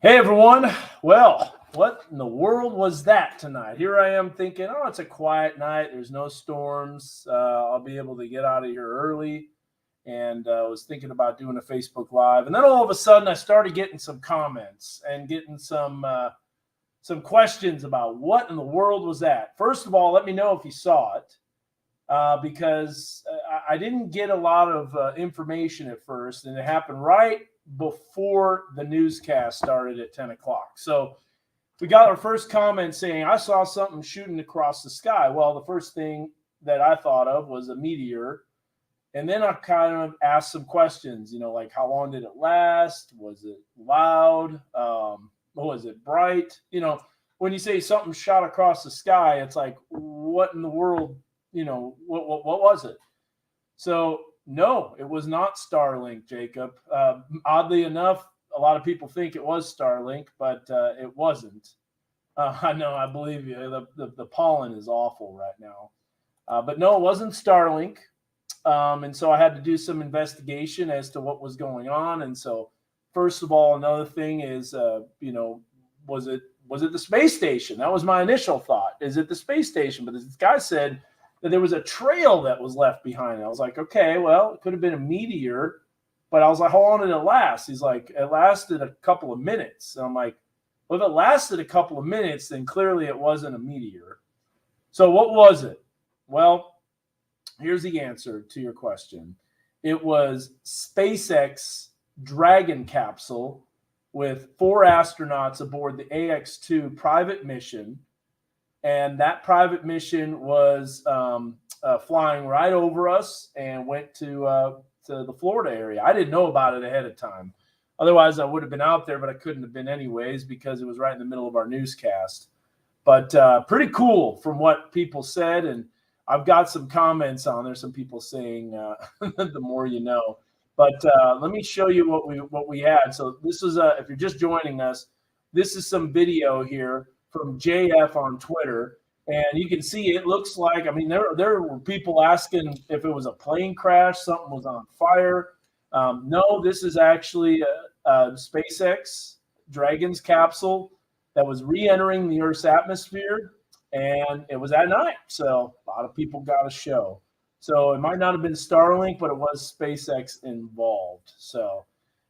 Hey everyone. Well, what in the world was that tonight? Here I am thinking, oh, it's a quiet night. There's no storms. I'll be able to get out of here early. And I was thinking about doing a Facebook Live. And then all of a sudden, I started getting some comments and getting some questions about what in the world was that. First of all, let me know if you saw it because I didn't get a lot of information at first, and it happened right before the newscast started at 10 o'clock. So we got our first comment saying, I saw something shooting across the sky. Well, the first thing that I thought of was a meteor. And then I kind of asked some questions, like how long did it last? Was it loud? Was it bright? When you say something shot across the sky, it's like, what in the world, what was it? So no, it was not Starlink, Jacob. Oddly enough, a lot of people think it was Starlink, but it wasn't. I know, I believe you. The pollen is awful right now. But no, it wasn't Starlink. And so I had to do some investigation as to what was going on. And so, first of all, another thing is, was it the space station? That was my initial thought. Is it the space station? But this guy said that there was a trail that was left behind. I was like, okay, well, it could have been a meteor. But I was like, how long did it last? He's like, it lasted a couple of minutes. And I'm like, well, if it lasted a couple of minutes, then clearly it wasn't a meteor. So what was it? Well, here's the answer to your question. It was SpaceX Dragon capsule with 4 astronauts aboard the AX-2 private mission. And that private mission was flying right over us and went to the Florida area. I didn't know about it ahead of time. Otherwise, I would have been out there, but I couldn't have been anyways because it was right in the middle of our newscast. But pretty cool from what people said. And I've got some comments on there. Some people saying the more you know. But let me show you what we had. So this is if you're just joining us, this is some video here from JF on Twitter, and you can see it looks like. I mean, there were people asking if it was a plane crash, something was on fire. No, this is actually a SpaceX Dragon's capsule that was re-entering the Earth's atmosphere. And it was at night, so a lot of people got a show. So it might not have been Starlink, but it was SpaceX involved. So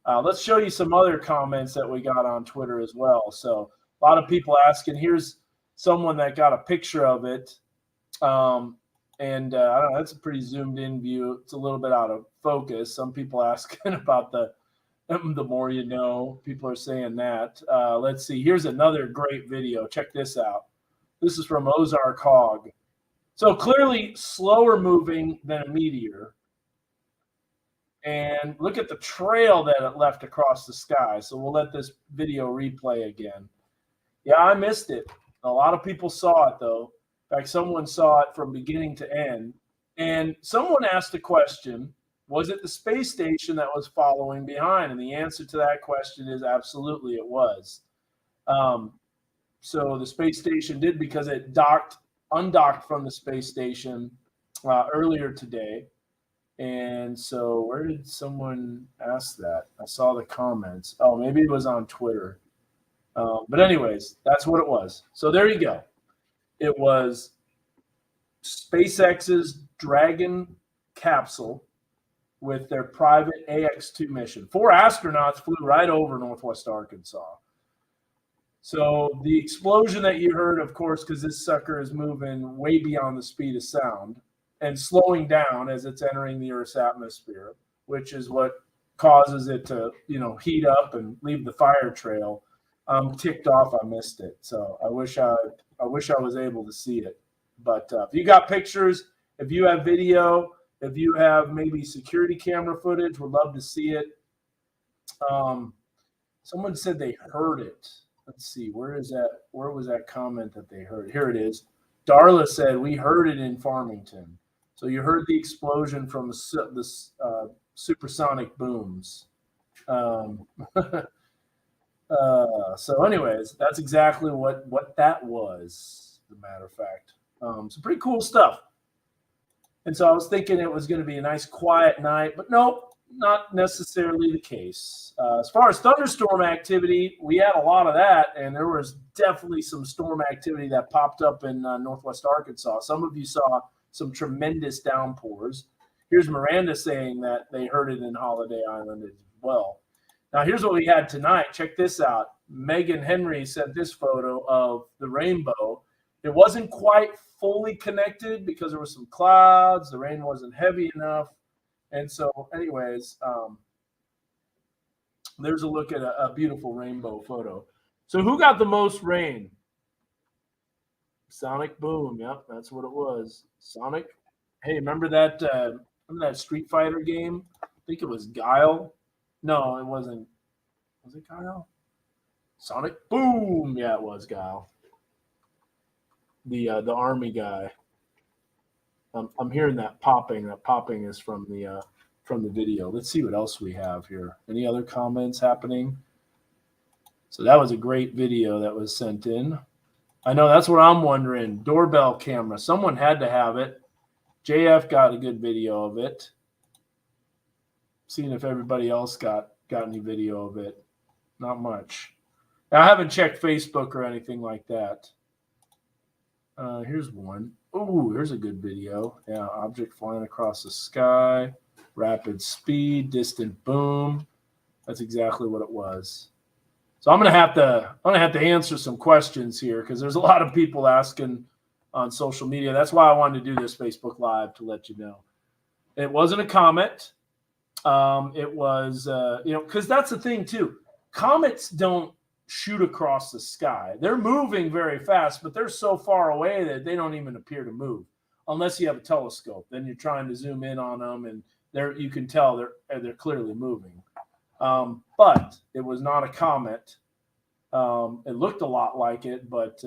let's show you some other comments that we got on Twitter as well. So a lot of people asking. Here's someone that got a picture of it, and I don't know. That's a pretty zoomed in view. It's a little bit out of focus. Some people asking about the more you know. People are saying that. Let's see. Here's another great video. Check this out. This is from Ozark Hog. So clearly slower moving than a meteor. And look at the trail that it left across the sky. So we'll let this video replay again. Yeah, I missed it. A lot of people saw it, though. In fact, someone saw it from beginning to end. And someone asked a question, was it the space station that was following behind? And the answer to that question is absolutely it was. So the space station did, because it undocked from the space station earlier today. And so where did someone ask that? I saw the comments. Oh, maybe it was on Twitter. But anyways, that's what it was. So there you go. It was SpaceX's Dragon capsule with their private AX-2 mission. 4 astronauts flew right over Northwest Arkansas. So the explosion that you heard, of course, because this sucker is moving way beyond the speed of sound and slowing down as it's entering the Earth's atmosphere, which is what causes it to, heat up and leave the fire trail. I'm ticked off I missed it. So I wish I was able to see it. But if you got pictures, if you have video, if you have maybe security camera footage, we'd love to see it. Someone said they heard it. Let's see, where is that? Where was that comment that they heard? Here it is. Darla said, we heard it in Farmington. So you heard the explosion from the supersonic booms. So anyways, that's exactly what that was, as a matter of fact. Some pretty cool stuff. And so I was thinking it was going to be a nice quiet night, but nope. not necessarily the case. As far as thunderstorm activity, we had a lot of that, and there was definitely some storm activity that popped up in northwest Arkansas. Some of you saw some tremendous downpours. Here's Miranda saying that they heard it in Holiday Island as well. Now, here's what we had tonight. Check this out. Megan Henry sent this photo of the rainbow. It wasn't quite fully connected because there were some clouds. The rain wasn't heavy enough. And so, anyways, there's a look at a beautiful rainbow photo. So who got the most rain? Sonic Boom. Yep, that's what it was. Sonic. Hey, remember that Street Fighter game? I think it was Guile. No, it wasn't. Was it Guile? Sonic Boom. Yeah, it was Guile. The army guy. I'm hearing that popping. That popping is from the video. Let's see what else we have here. Any other comments happening? So that was a great video that was sent in. I know that's what I'm wondering. Doorbell camera. Someone had to have it. JF got a good video of it. Seeing if everybody else got any video of it. Not much. Now, I haven't checked Facebook or anything like that. Here's one. Ooh, here's a good video. Yeah, object flying across the sky, rapid speed, distant boom. That's exactly what it was. So I'm gonna have to answer some questions here because there's a lot of people asking on social media. That's why I wanted to do this Facebook Live, to let you know. It wasn't a comet. It was because that's the thing too. Comets don't shoot across the sky. They're moving very fast, but they're so far away that they don't even appear to move unless you have a telescope. Then you're trying to zoom in on them, and you can tell they're clearly moving. But it was not a comet. It looked a lot like it, but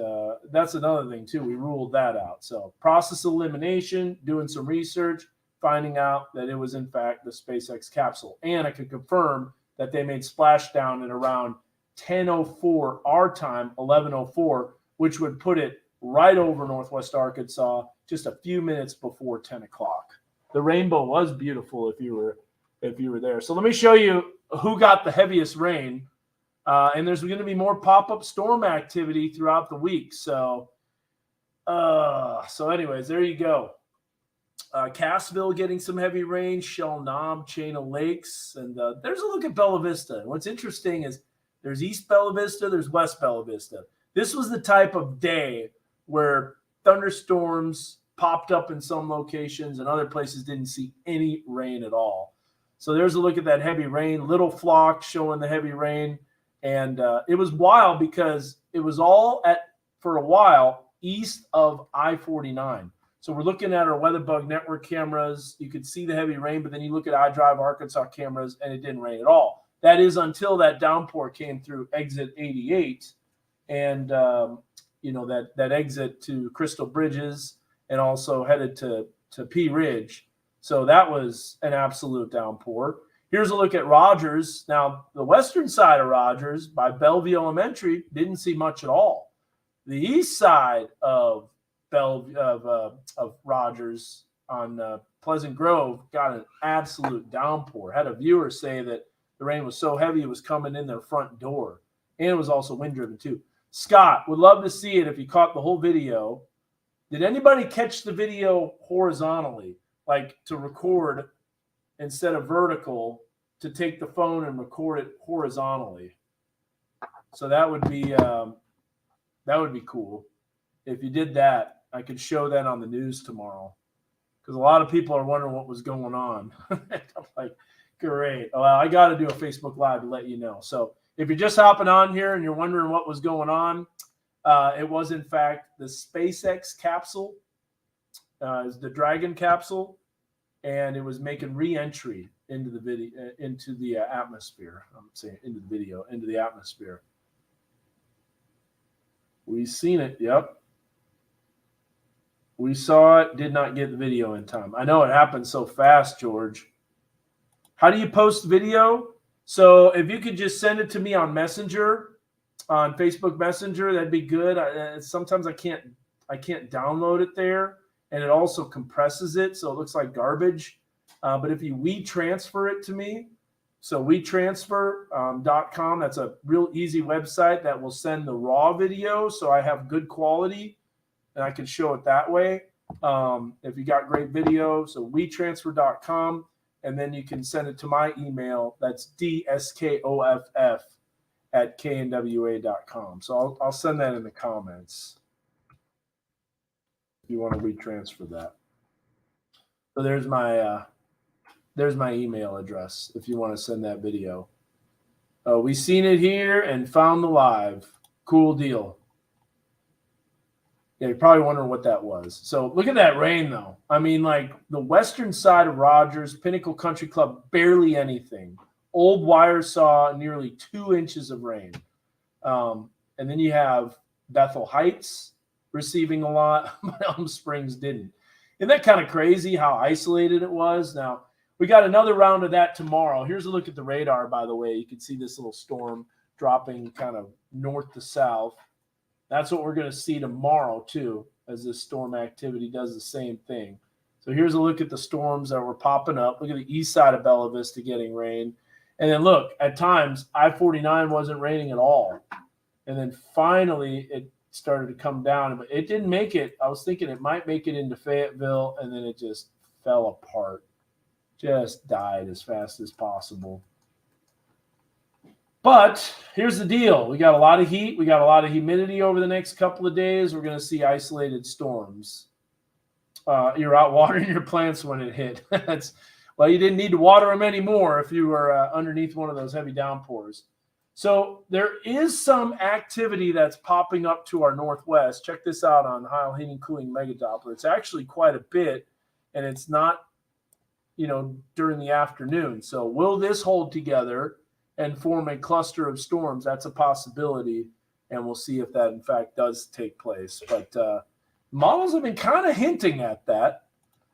that's another thing too. We ruled that out. So process elimination, doing some research, finding out that it was in fact the SpaceX capsule, and I could confirm that they made splashdown at around 10:04 our time, 11:04, which would put it right over northwest Arkansas, just a few minutes before 10 o'clock. The rainbow was beautiful if you were there. So let me show you who got the heaviest rain. And there's going to be more pop-up storm activity throughout the week. So anyways, there you go. Cassville getting some heavy rain, Shell Knob, Chain of Lakes, and there's a look at Bella Vista. What's interesting is there's East Bella Vista, there's West Bella Vista. This was the type of day where thunderstorms popped up in some locations and other places didn't see any rain at all. So there's a look at that heavy rain, Little Flock showing the heavy rain. And it was wild because it was all for a while, east of I-49. So we're looking at our WeatherBug network cameras. You could see the heavy rain, but then you look at iDrive Arkansas cameras and it didn't rain at all. That is until that downpour came through exit 88 and, that exit to Crystal Bridges and also headed to Pea Ridge. So that was an absolute downpour. Here's a look at Rogers. Now, the western side of Rogers by Bellevue Elementary didn't see much at all. The east side of Rogers on Pleasant Grove got an absolute downpour. Had a viewer say that the rain was so heavy it was coming in their front door, and it was also wind driven too. Scott, would love to see it if you caught the whole video. Did anybody catch the video horizontally, like to record instead of vertical, to take the phone and record it horizontally? So that would be cool. If you did that, I could show that on the news tomorrow, because a lot of people are wondering what was going on. I'm like, great. Well, I got to do a Facebook Live to let you know. So if you're just hopping on here and you're wondering what was going on, it was in fact the SpaceX capsule, the Dragon capsule, and it was making re-entry into the video, into the atmosphere. I'm saying into the video, into the atmosphere. We've seen it. Yep. We saw it, did not get the video in time. I know it happened so fast, George. How do you post video? So if you could just send it to me on Messenger, on Facebook Messenger, that'd be good. Sometimes I can't download it there, and it also compresses it, so it looks like garbage. But if you WeTransfer it to me, so WeTransfer.com, that's a real easy website that will send the raw video, so I have good quality, and I can show it that way. If you got great video, so WeTransfer.com, and then you can send it to my email. That's dskoff@knwa.com. So I'll send that in the comments if you want to WeTransfer that. So there's my email address if you want to send that video. We seen it here and found the live. Cool deal. Yeah, you're probably wondering what that was. So look at that rain, though. I mean, like the western side of Rogers, Pinnacle Country Club, barely anything. Old Wire saw nearly 2 inches of rain. And then you have Bethel Heights receiving a lot. Elm Springs didn't. Isn't that kind of crazy how isolated it was? Now, we got another round of that tomorrow. Here's a look at the radar, by the way. You can see this little storm dropping kind of north to south. That's what we're going to see tomorrow, too, as this storm activity does the same thing. So here's a look at the storms that were popping up. Look at the east side of Bella Vista getting rain. And then look, at times, I-49 wasn't raining at all. And then finally, it started to come down. But it didn't make it. I was thinking it might make it into Fayetteville, and then it just fell apart. Just died as fast as possible. But here's the deal. We got a lot of heat. We got a lot of humidity over the next couple of days. We're going to see isolated storms. You're out watering your plants when it hit. Well, you didn't need to water them anymore if you were underneath one of those heavy downpours. So there is some activity that's popping up to our northwest. Check this out on Heil Heating Cooling Mega Doppler. It's actually quite a bit, and it's not, during the afternoon. So will this hold together and form a cluster of storms? That's a possibility, and we'll see if that, in fact, does take place. But models have been kind of hinting at that.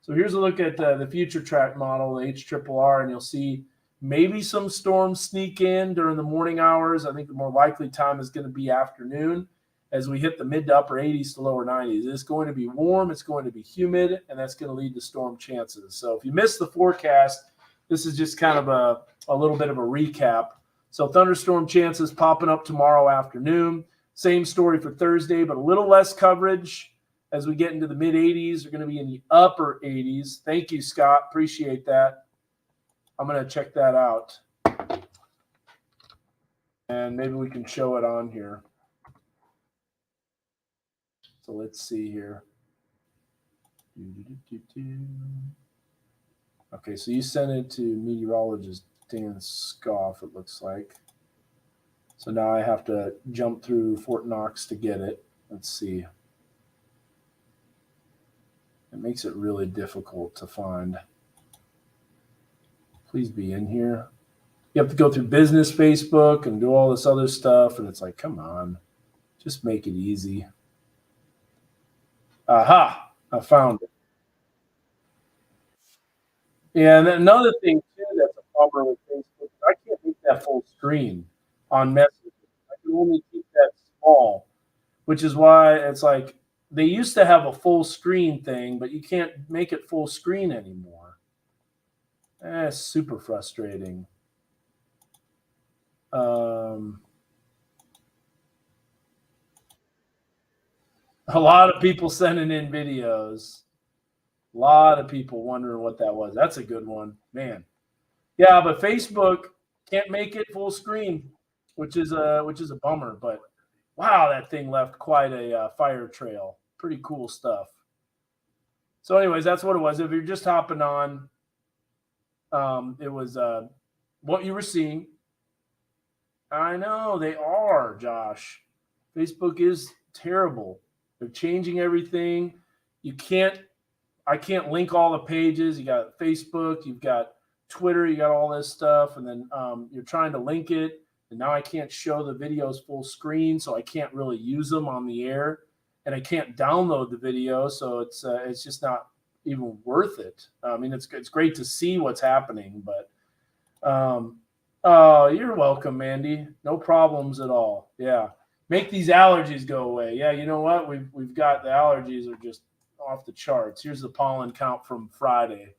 So here's a look at the future track model, the HRRR, and you'll see maybe some storms sneak in during the morning hours. I think the more likely time is going to be afternoon as we hit the mid to upper 80s to lower 90s. It's going to be warm, it's going to be humid, and that's going to lead to storm chances. So if you missed the forecast, this is just kind of a little bit of a recap. So thunderstorm chances popping up tomorrow afternoon. Same story for Thursday, but a little less coverage as we get into the mid-80s. We're going to be in the upper 80s. Thank you, Scott. Appreciate that. I'm going to check that out. And maybe we can show it on here. So let's see here. Okay, so you sent it to meteorologist Dan Scoff, it looks like. So now I have to jump through Fort Knox to get it. Let's see. It makes it really difficult to find. Please be in here. You have to go through business Facebook and do all this other stuff, and it's like, come on, just make it easy. Aha, I found it. Yeah, and then another thing too that's a bummer with Facebook, I can't make that full screen on messages. I can only keep that small, which is why it's like they used to have a full screen thing, but you can't make it full screen anymore. That's super frustrating. A lot of people sending in videos. A lot of people wondering what that was. That's a good one, man. Yeah, but Facebook can't make it full screen, which is a bummer. But wow, that thing left quite a fire trail. Pretty cool stuff. So, anyways, that's what it was. If you're just hopping on, it was what you were seeing. I know they are, Josh. Facebook is terrible. They're changing everything. I can't link all the pages. You got Facebook, you've got Twitter, you got all this stuff, and then you're trying to link it, and now I can't show the videos full screen, so I can't really use them on the air, and I can't download the video, so it's just not even worth it. I mean, it's great to see what's happening, but oh, you're welcome, Mandy. No problems at all. Yeah, make these allergies go away. Yeah, you know what? We've got the allergies are just off the charts. Here's the pollen count from Friday.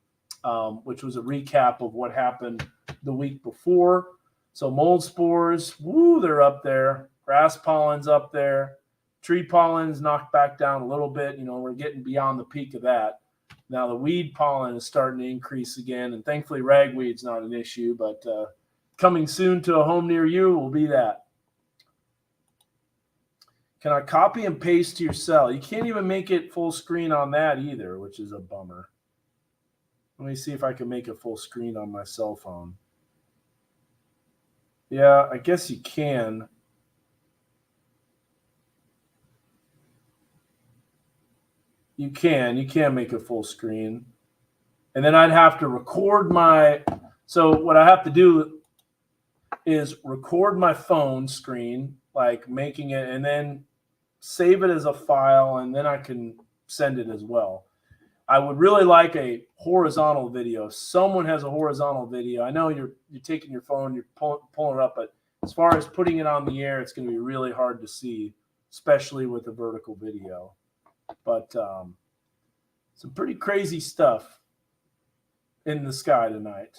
which was a recap of what happened the week before. So mold spores, woo, they're up there. Grass pollen's up there. Tree pollen's knocked back down a little bit. We're getting beyond the peak of that. Now the weed pollen is starting to increase again, and thankfully ragweed's not an issue, but coming soon to a home near you will be that. Can I copy and paste to your cell? You can't even make it full screen on that either, which is a bummer. Let me see if I can make it full screen on my cell phone. Yeah, I guess you can. You can make it full screen. And then I'd have to record so what I have to do is record my phone screen, like making it, and then save it as a file, and then I can send it as well. I would really like a horizontal video. If someone has a horizontal video, I know you're taking your phone, you're pulling it up, but as far as putting it on the air, it's going to be really hard to see, especially with a vertical video. But some pretty crazy stuff in the sky tonight.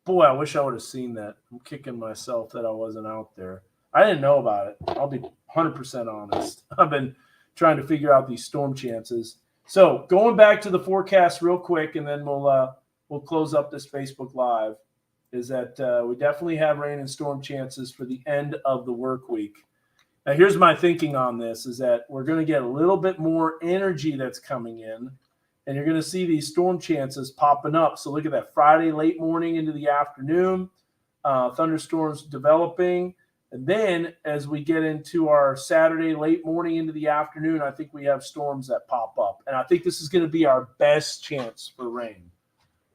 Boy, I wish I would have seen that. I'm kicking myself that I wasn't out there. I didn't know about it. I'll be 100% honest. I've been trying to figure out these storm chances. So going back to the forecast real quick, and then we'll close up this Facebook Live, is that we definitely have rain and storm chances for the end of the work week. Now, here's my thinking on this, is that we're going to get a little bit more energy that's coming in, and you're going to see these storm chances popping up. So look at that Friday late morning into the afternoon, thunderstorms developing. And then as we get into our Saturday late morning into the afternoon, I think we have storms that pop up. And I think this is going to be our best chance for rain.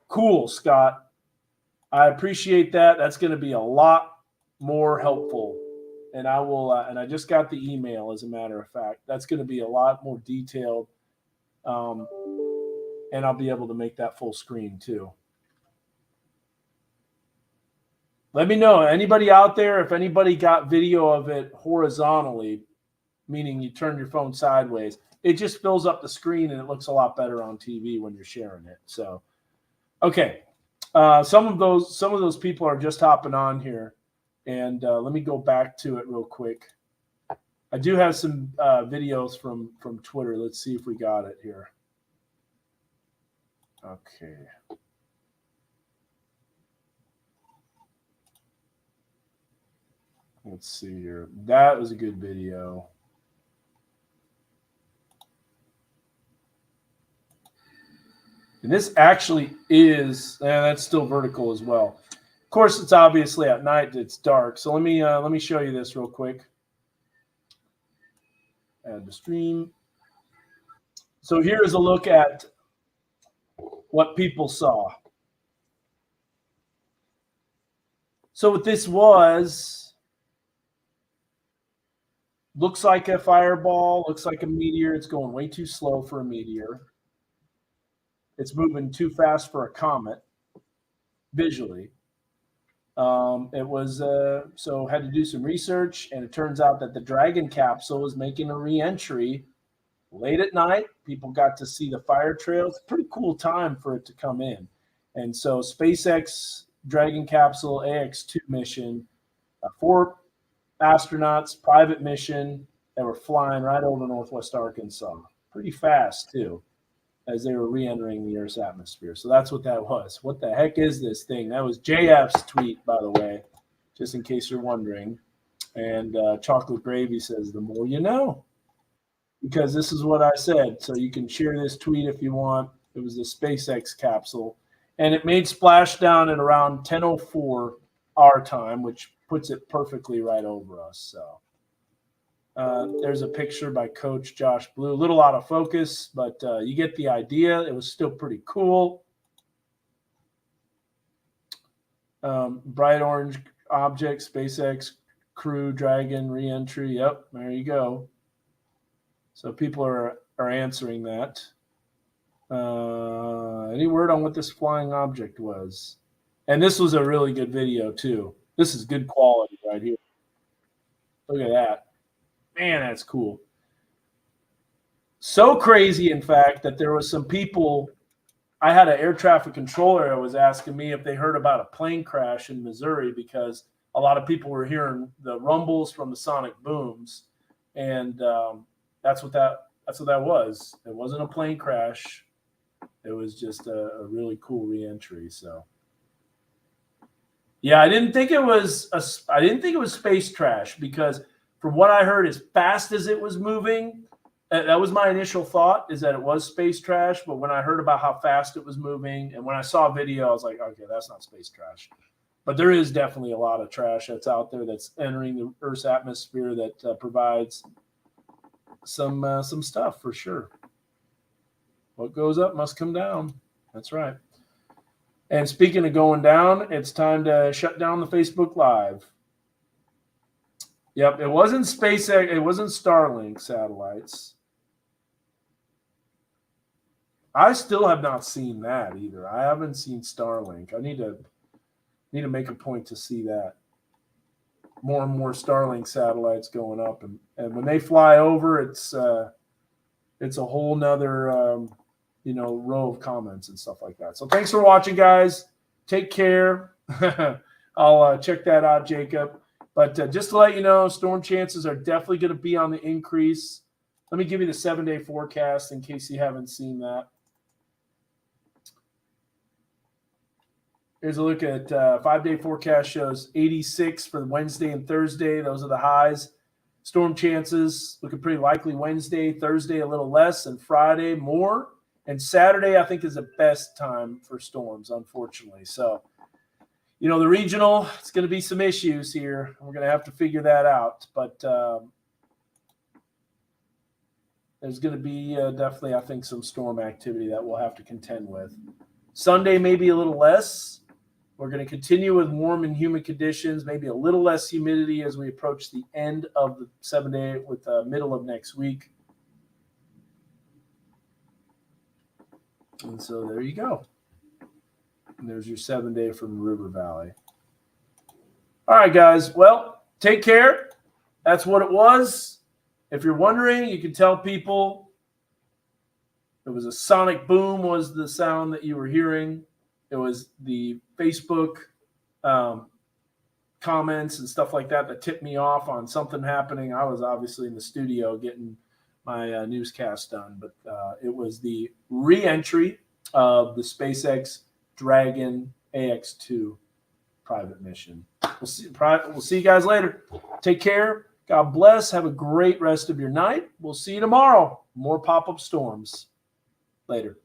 Cool, Scott. I appreciate that. That's going to be a lot more helpful. And I will, and I just got the email, as a matter of fact. That's going to be a lot more detailed. And I'll be able to make that full screen too. Let me know, anybody out there, if anybody got video of it horizontally, meaning you turn your phone sideways, it just fills up the screen and it looks a lot better on TV when you're sharing it. So, okay. Some of those people are just hopping on here, and let me go back to it real quick. I do have some videos from Twitter. Let's see if we got it here. Okay. Let's see here. That was a good video. And this actually is, that's still vertical as well. Of course, it's obviously at night, it's dark. So let me show you this real quick. Add the stream. So here is a look at what people saw. So what this was, looks like a fireball, looks like a meteor. It's going way too slow for a meteor. It's moving too fast for a comet, visually. It was, so had to do some research, and it turns out that the Dragon capsule is making a re-entry late at night. People got to see the fire trails. Pretty cool time for it to come in. And so SpaceX Dragon capsule AX2 mission, 4 astronauts, private mission, that were flying right over Northwest Arkansas. Pretty fast, too, as they were re-entering the Earth's atmosphere. So that's what that was. What the heck is this thing? That was JF's tweet, by the way, just in case you're wondering. And Chocolate Gravy says, the more you know. Because this is what I said. So you can share this tweet if you want. It was the SpaceX capsule. And it made splashdown at around 10:04 our time, which puts it perfectly right over us. So there's a picture by Coach Josh Blue. A little out of focus, but you get the idea. It was still pretty cool. Bright orange object, SpaceX Crew Dragon re-entry. Yep, there you go. So people are answering that. Any word on what this flying object was? And this was a really good video too. This is good quality right here. Look at that. Man, that's cool. So crazy, in fact, that there was some people I had an air traffic controller that was asking me if they heard about a plane crash in Missouri because a lot of people were hearing the rumbles from the sonic booms, and that's what that was. It wasn't a plane crash. It was just a really cool reentry. So, yeah, I didn't think it was space trash because from what I heard, as fast as it was moving, that was my initial thought, is that it was space trash. But when I heard about how fast it was moving, and when I saw a video, I was like, okay, that's not space trash. But there is definitely a lot of trash that's out there that's entering the Earth's atmosphere that provides some stuff for sure. What goes up must come down. That's right. And speaking of going down, it's time to shut down the Facebook Live. Yep, it wasn't SpaceX. It wasn't Starlink satellites. I still have not seen that either. I haven't seen Starlink. I need to make a point to see that. More and more Starlink satellites going up, and when they fly over, it's a whole nother row of comments and stuff like that. So thanks for watching, guys. Take care. I'll check that out, Jacob. But just to let you know, storm chances are definitely going to be on the increase. Let me give you the 7-day forecast in case you haven't seen that. Here's a look at 5-day forecast shows 86 for Wednesday and Thursday. Those are the highs. Storm chances looking pretty likely Wednesday, Thursday a little less, and Friday more. And Saturday, I think, is the best time for storms, unfortunately. So, the regional, it's going to be some issues here. We're going to have to figure that out. But there's going to be definitely, I think, some storm activity that we'll have to contend with. Sunday, maybe a little less. We're going to continue with warm and humid conditions, maybe a little less humidity as we approach the end of the 7-day with the middle of next week. And so there you go. And there's your 7-day from River Valley. All right, guys. Well, take care. That's what it was. If you're wondering, you can tell people it was a sonic boom was the sound that you were hearing. It was the Facebook comments and stuff like that tipped me off on something happening. I was obviously in the studio getting my newscast done, but it was the re-entry of the SpaceX Dragon AX2 private mission. We'll see you guys later. Take care. God bless. Have a great rest of your night. We'll see you tomorrow. More pop-up storms. Later.